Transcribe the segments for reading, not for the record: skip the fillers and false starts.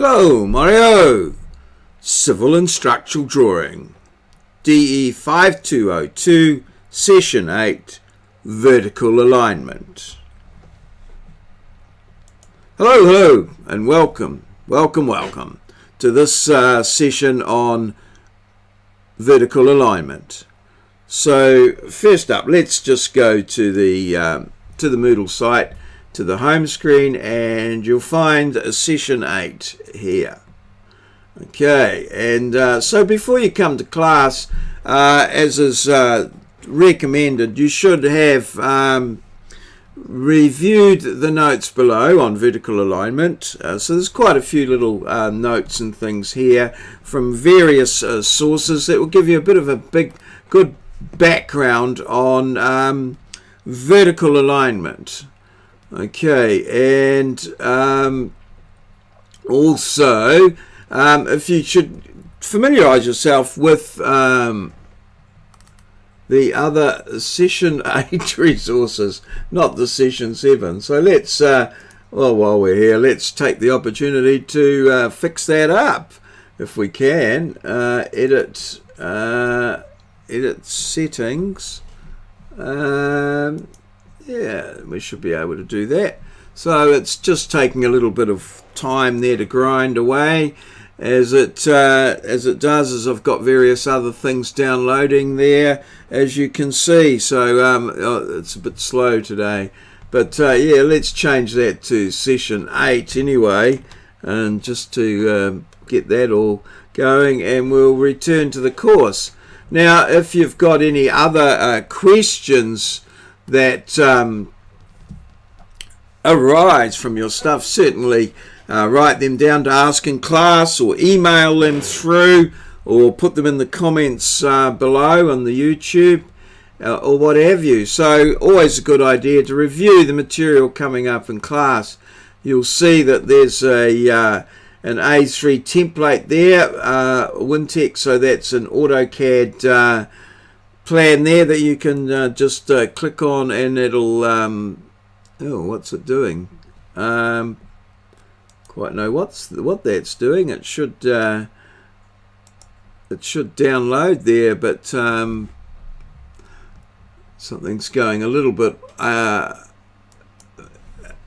Hello, Mario! Civil and Structural Drawing, DE 5202, Session 8, Vertical Alignment. Hello, and welcome to this session on vertical alignment. So first up, let's just go to the Moodle site, to the home screen, and you'll find session 8 here. Okay, and so before you come to class, as is recommended, you should have reviewed the notes below on vertical alignment. So there's quite a few little notes and things here from various sources that will give you a bit of a good background on vertical alignment. Okay, and also if you should familiarize yourself with the other session 8 resources, not the session 7. So let's well, while we're here, let's take the opportunity to fix that up if we can. Edit settings. Yeah, we should be able to do that. So it's just taking a little bit of time there to grind away, as it does, as I've got various other things downloading there, as you can see. So it's a bit slow today, but yeah, let's change that to session 8 anyway, and just to get that all going, and we'll return to the course. Now, if you've got any other questions that arise from your stuff, certainly write them down to ask in class, or email them through, or put them in the comments below on the YouTube, or what have you. So always a good idea to review the material coming up in class. You'll see that there's an A3 template there, Wintex, so that's an AutoCAD plan there that you can just click on, and it'll oh, what's it doing? Quite know what that's doing. It should download there, but something's going a little bit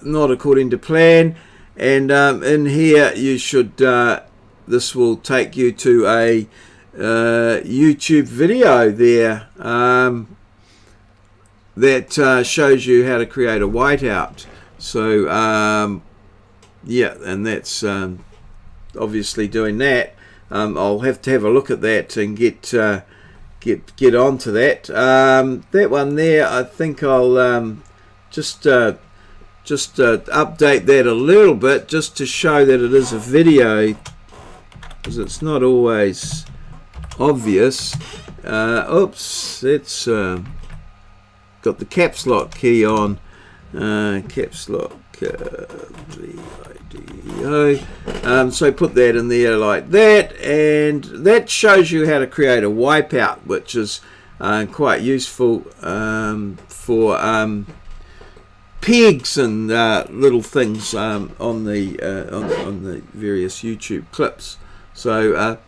not according to plan. And in here you should this will take you to a YouTube video there that shows you how to create a whiteout. So yeah, and that's obviously doing that. I'll have to have a look at that and get onto that. That one there, I think I'll just update that a little bit, just to show that it is a video, because it's not always obvious. Oops, it's got the caps lock key on. Caps lock video. So put that in there like that, and that shows you how to create a wipeout, which is quite useful for pegs and little things on the various YouTube clips. So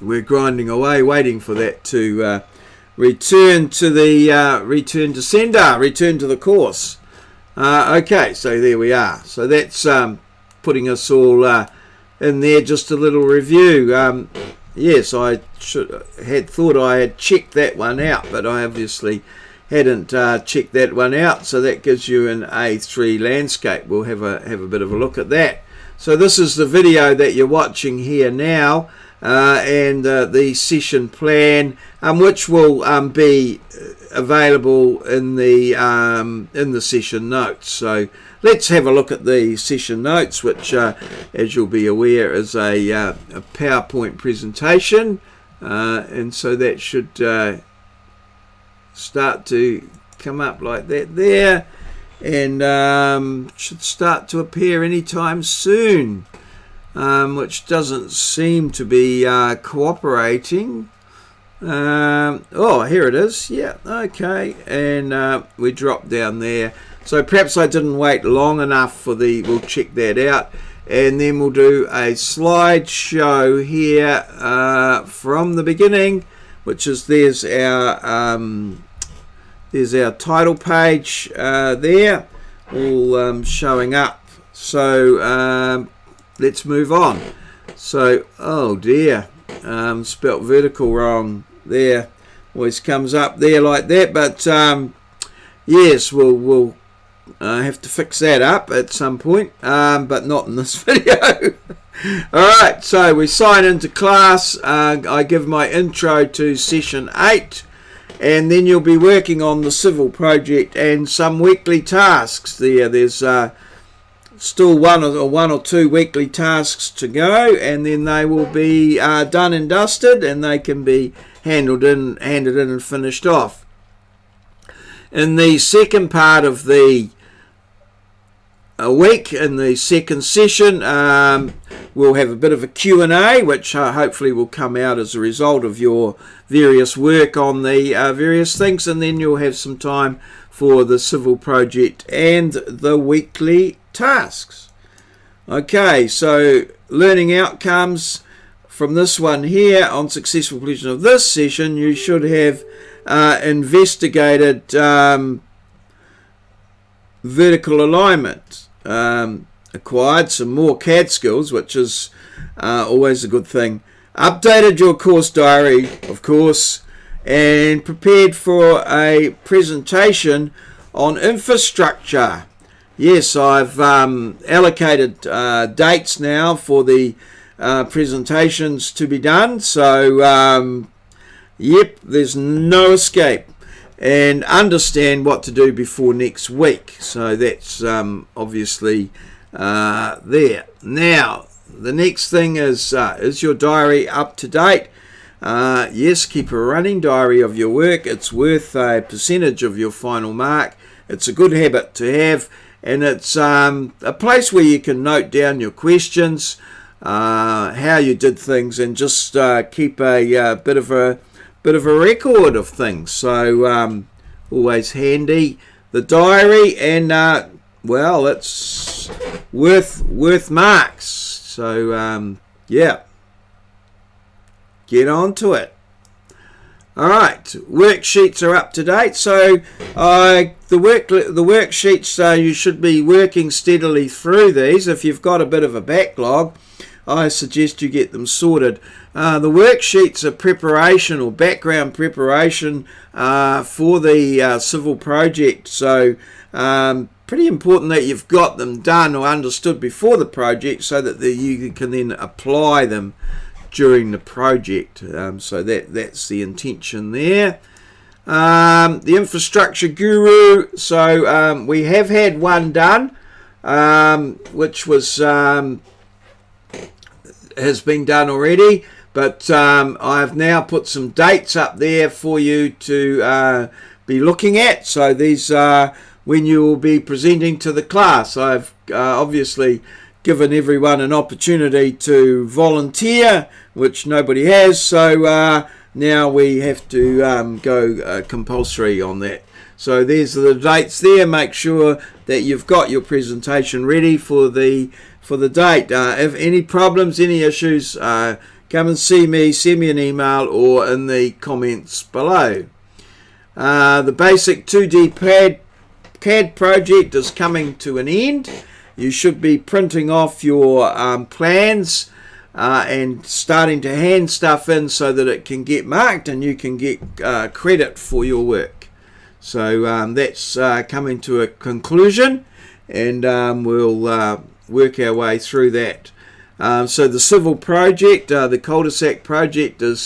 we're grinding away, waiting for that to return to the course. Okay, so there we are. So that's putting us all in there. Just a little review. Yes, I had thought I had checked that one out, but I obviously hadn't checked that one out. So that gives you an A3 landscape. We'll have a bit of a look at that. So this is the video that you're watching here now, and the session plan, which will be available in the session notes. So let's have a look at the session notes, which as you'll be aware is a PowerPoint presentation, and so that should start to come up like that there, and should start to appear anytime soon, which doesn't seem to be cooperating. Oh, here it is. Yeah, okay, and we drop down there. So perhaps I didn't wait long enough for we'll check that out. and then we'll do a slideshow here from the beginning, which is there's our title page there, all showing up. So let's move on. So, oh dear, spelt vertical wrong there. Always comes up there like that, but yes, we'll have to fix that up at some point, but not in this video. Alright, so we sign into class. I give my intro to session 8, and then you'll be working on the civil project and some weekly tasks there. There's still one or two weekly tasks to go, and then they will be done and dusted, and they can be handed in and finished off. In the second part of the week, in the second session, we'll have a bit of a Q&A, which hopefully will come out as a result of your various work on the various things, and then you'll have some time for the civil project and the weekly tasks. Okay, so learning outcomes from this one here. On successful completion of this session, you should have investigated vertical alignment, acquired some more CAD skills, which is always a good thing, updated your course diary, of course, and prepared for a presentation on infrastructure. Yes, I've allocated dates now for the presentations to be done, so yep, there's no escape, and understand what to do before next week. So that's obviously there. Now, the next thing is your diary up to date? Yes, keep a running diary of your work. It's worth a percentage of your final mark. It's a good habit to have, and it's a place where you can note down your questions, how you did things, and just keep a bit of a record of things. So always handy, the diary, and well, it's worth marks. So yeah, get on to it. All right, worksheets are up to date. So the worksheets, you should be working steadily through these. If you've got a bit of a backlog, I suggest you get them sorted. The worksheets are preparation or background preparation for the civil project. So pretty important that you've got them done or understood before the project, so that you can then apply them during the project. So that's the intention there. The infrastructure guru. So we have had one done, which was has been done already, but I've now put some dates up there for you to be looking at. So these are when you will be presenting to the class. I've obviously given everyone an opportunity to volunteer, which nobody has, so now we have to go compulsory on that. So there's the dates there. Make sure that you've got your presentation ready for the date. If any problems, any issues, come and see me, send me an email, or in the comments below. The basic 2D CAD project is coming to an end. You should be printing off your plans and starting to hand stuff in so that it can get marked and you can get credit for your work. So that's coming to a conclusion, and we'll work our way through that. So the civil project, the cul-de-sac project, has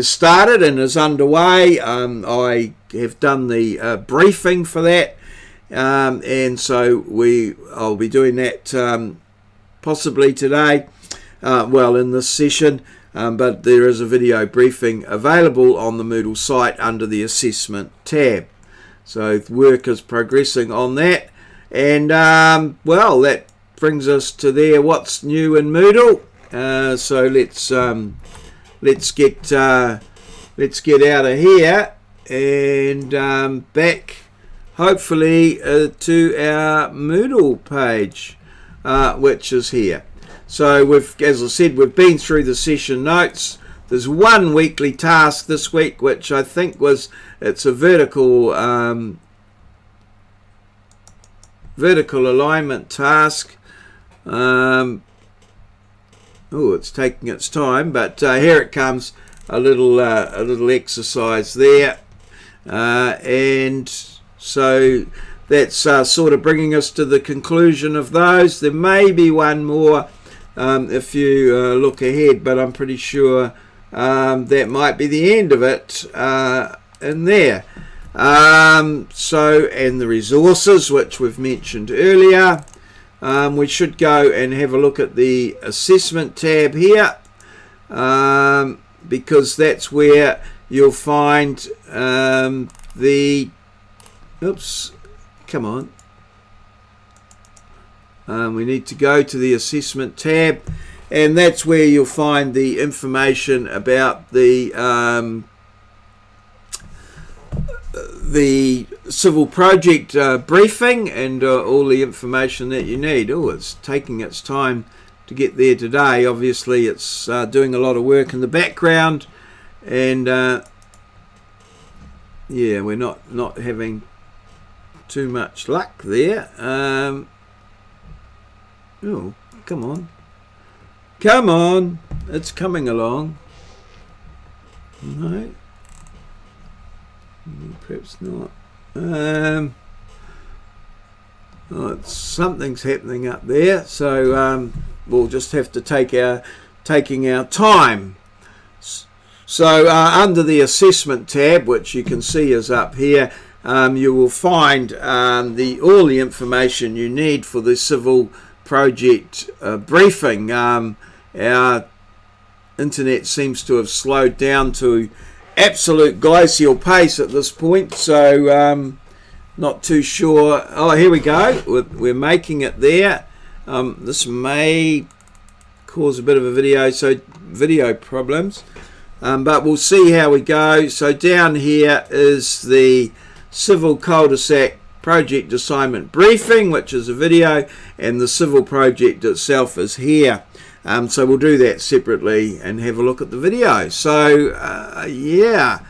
started and is underway. I have done the briefing for that, and so I'll be doing that possibly today, well, in this session, but there is a video briefing available on the Moodle site under the assessment tab. So work is progressing on that, and well, that brings us to there. What's new in Moodle? So let's get out of here and back hopefully to our Moodle page. which is here. So we've, as I said, we've been through the session notes. There's one weekly task this week, which I think it's a vertical alignment task. Oh, it's taking its time, but here it comes, a little exercise there, and so that's sort of bringing us to the conclusion of those. There may be one more if you look ahead, but I'm pretty sure that might be the end of it in there. So, and the resources, which we've mentioned earlier. We should go and have a look at the assessment tab here, because that's where you'll find the, oops, come on, we need to go to the assessment tab, and that's where you'll find the information about the civil project briefing and all the information that you need. Oh, it's taking its time to get there today. Obviously it's doing a lot of work in the background, and yeah, we're not having too much luck there. Oh, come on, it's coming along. No, perhaps not. Oh, something's happening up there, so we'll just have to taking our time. So under the assessment tab, which you can see is up here, you will find all the information you need for the civil project briefing. Our internet seems to have slowed down to absolute glacial pace at this point, so not too sure. Oh, here we go, we're making it there. This may cause a bit of a video problems, but we'll see how we go. So down here is the civil cul-de-sac project assignment briefing, which is a video, and the civil project itself is here. So we'll do that separately and have a look at the video. So yeah,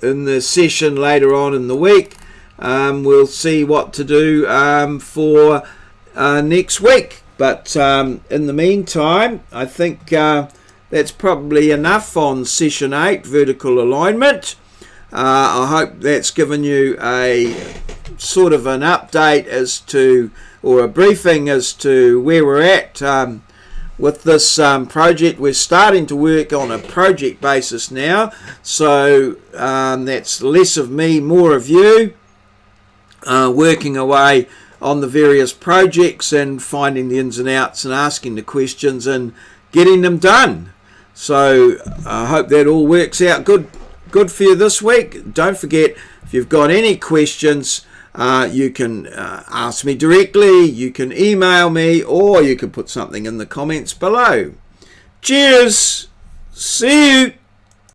in the session later on in the week, we'll see what to do for next week. But in the meantime, I think that's probably enough on session 8, vertical alignment. I hope that's given you a sort of an update as to, or a briefing as to where we're at with this project. We're starting to work on a project basis now, so that's less of me, more of you, working away on the various projects and finding the ins and outs and asking the questions and getting them done. So I hope that all works out good for you this week. Don't forget, if you've got any questions, you can ask me directly, you can email me, or you can put something in the comments below. Cheers! See you!